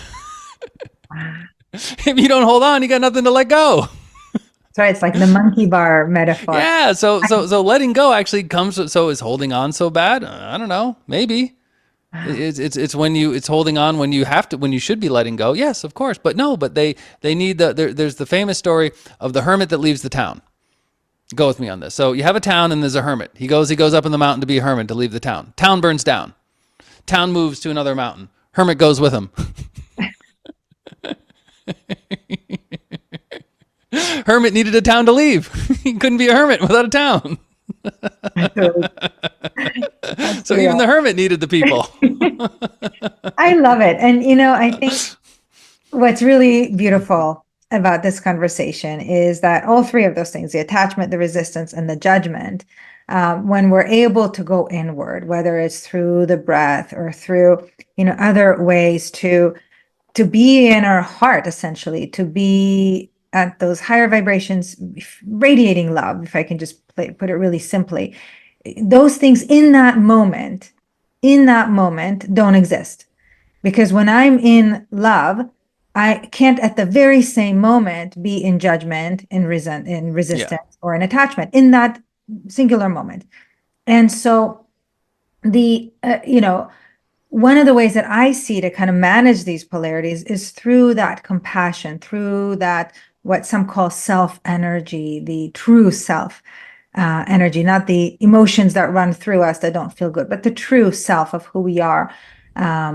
If you don't hold on, you got nothing to let go. That's right. It's like the monkey bar metaphor. Yeah. So letting go actually comes. So is holding on so bad? I don't know. Maybe. It's holding on when you have to, when you should be letting go. Yes, of course. But no, but they need there's the famous story of the hermit that leaves the town. Go with me on this. So you have a town and there's a hermit. He goes up in the mountain to be a hermit, to leave the town. Town burns down. Town moves to another mountain. Hermit goes with him. Hermit needed a town to leave. He couldn't be a hermit without a town. So even the hermit needed the people. I love it. And, I think what's really beautiful about this conversation is that all three of those things, the attachment, the resistance, and the judgment, when we're able to go inward, whether it's through the breath or through, other ways to be in our heart, essentially, to be at those higher vibrations, radiating love, if I can just put it really simply, those things in that moment don't exist. Because when I'm in love, I can't at the very same moment be in judgment, in resistance, or in attachment in that singular moment. And so one of the ways that I see to kind of manage these polarities is through that compassion, through that, what some call self energy, the true self energy, not the emotions that run through us that don't feel good, but the true self of who we are. I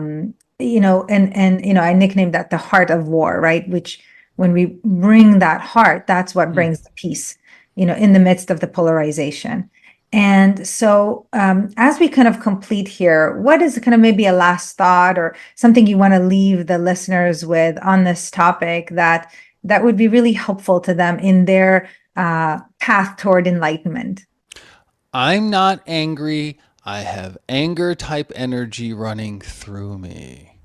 nicknamed that the heart of war, right? Which, when we bring that heart, that's what brings the peace, in the midst of the polarization. And so, as we kind of complete here, what is kind of maybe a last thought or something you want to leave the listeners with on this topic that would be really helpful to them in their path toward enlightenment? I'm not angry. I have anger type energy running through me.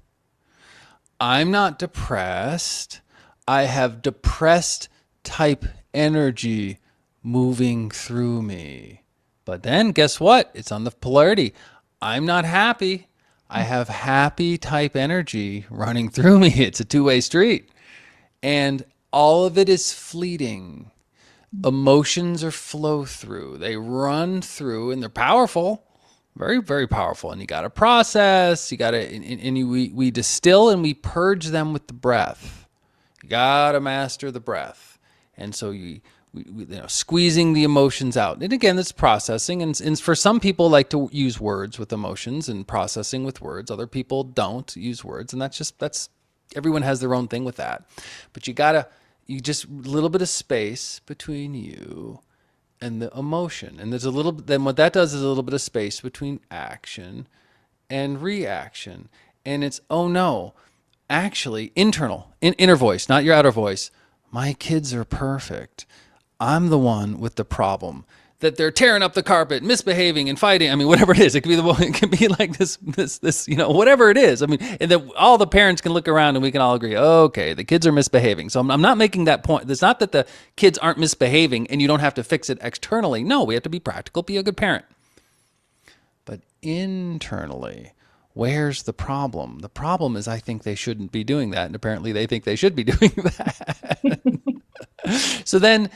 I'm not depressed. I have depressed type energy moving through me. But then guess what? It's on the polarity. I'm not happy. I have happy type energy running through me. It's a two-way street. And all of it is fleeting. Emotions are flow through. They run through and they're powerful. Very, very powerful. And you got to process, we distill and we purge them with the breath. You got to master the breath. And so squeezing the emotions out. And again, it's processing. And for some people like to use words with emotions and processing with words. Other people don't use words. And that's everyone has their own thing with that. But you just a little bit of space between you and the emotion. And then what that does is a little bit of space between action and reaction. And it's, oh no, actually internal, inner voice, not your outer voice. My kids are perfect. I'm the one with the problem. That they're tearing up the carpet, misbehaving and fighting. I mean, whatever it is, it could be it could be like this, whatever it is. I mean, and that all the parents can look around and we can all agree, okay, the kids are misbehaving. So I'm not making that point. It's not that the kids aren't misbehaving and you don't have to fix it externally. No, we have to be practical, be a good parent. But internally, where's the problem? The problem is I think they shouldn't be doing that, and apparently they think they should be doing that. So then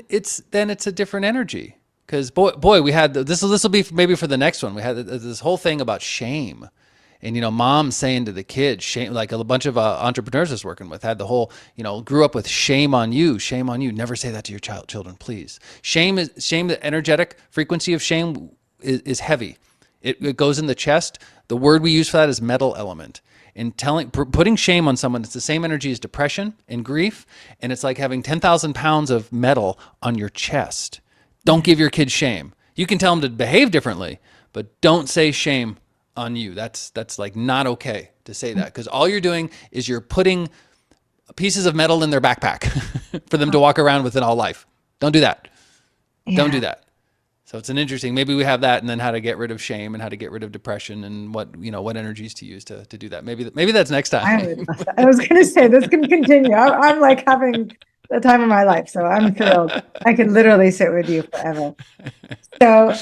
it's a different energy, because boy we had this will be maybe for the next one. We had this whole thing about shame, and mom saying to the kids, shame, like a bunch of entrepreneurs I was working with had the whole, grew up with shame on you, never say that to your children, please. The energetic frequency of shame is heavy. It goes in the chest. The word we use for that is metal element. In putting shame on someone, it's the same energy as depression and grief, and it's like having 10,000 pounds of metal on your chest. Don't give your kids shame. You can tell them to behave differently, but don't say shame on you. That's like not okay to say that, because all you're doing is you're putting pieces of metal in their backpack for them to walk around with in all life. Don't do that. Yeah. Don't do that. So it's an interesting, maybe we have that, and then how to get rid of shame and how to get rid of depression and what energies to use to do that. Maybe that's next time. I was going to say this can continue. I'm like having the time of my life, so I'm thrilled. I could literally sit with you forever. So,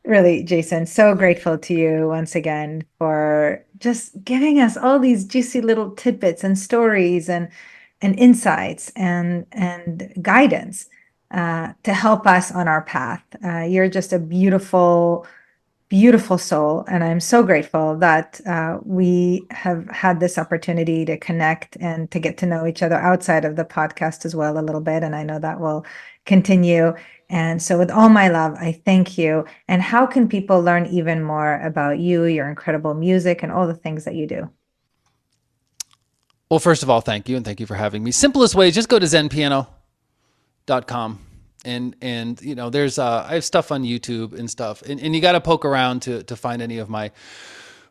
really, Jason, so grateful to you once again for just giving us all these juicy little tidbits and stories and insights and guidance to help us on our path. You're just a beautiful, beautiful soul, and I'm so grateful that we have had this opportunity to connect and to get to know each other outside of the podcast as well a little bit, and I know that will continue. And so with all my love, I thank you. And how can people learn even more about you, your incredible music, and all the things that you do? Well, first of all, thank you, and thank you for having me. Simplest way, just go to zenpiano.com, and there's I have stuff on YouTube and stuff, and you got to poke around to find any of my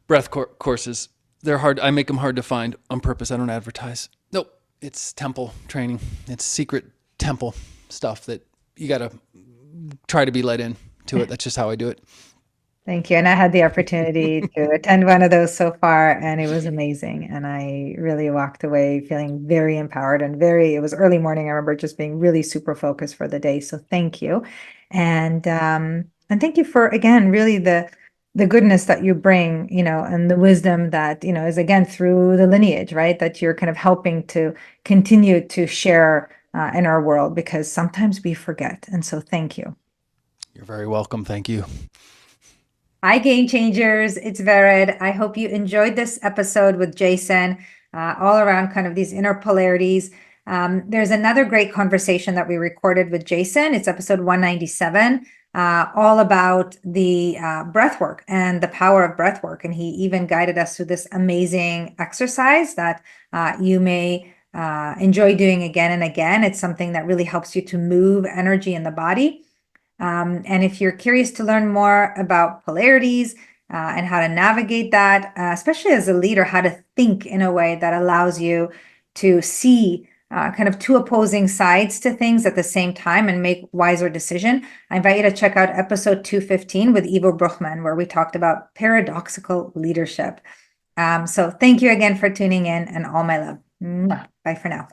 breath courses. They're hard. I make them hard to find on purpose. I don't advertise. Nope. It's temple training. It's secret temple stuff that you got to try to be let in to it. That's just how I do it. Thank you. And I had the opportunity to attend one of those so far, and it was amazing. And I really walked away feeling very empowered and it was early morning. I remember just being really super focused for the day. So thank you. And thank you for, again, really the goodness that you bring, and the wisdom that, is again through the lineage, right? That you're kind of helping to continue to share in our world, because sometimes we forget. And so thank you. You're very welcome. Thank you. Hi, Game Changers. It's Vered. I hope you enjoyed this episode with Jason, all around kind of these inner polarities. There's another great conversation that we recorded with Jason. It's episode 197, all about the breath work and the power of breath work. And he even guided us through this amazing exercise that you may enjoy doing again and again. It's something that really helps you to move energy in the body. And if you're curious to learn more about polarities and how to navigate that, especially as a leader, how to think in a way that allows you to see kind of two opposing sides to things at the same time and make wiser decision, I invite you to check out episode 215 with Ivo Bruchman, where we talked about paradoxical leadership. So thank you again for tuning in, and all my love. Mwah. Bye for now.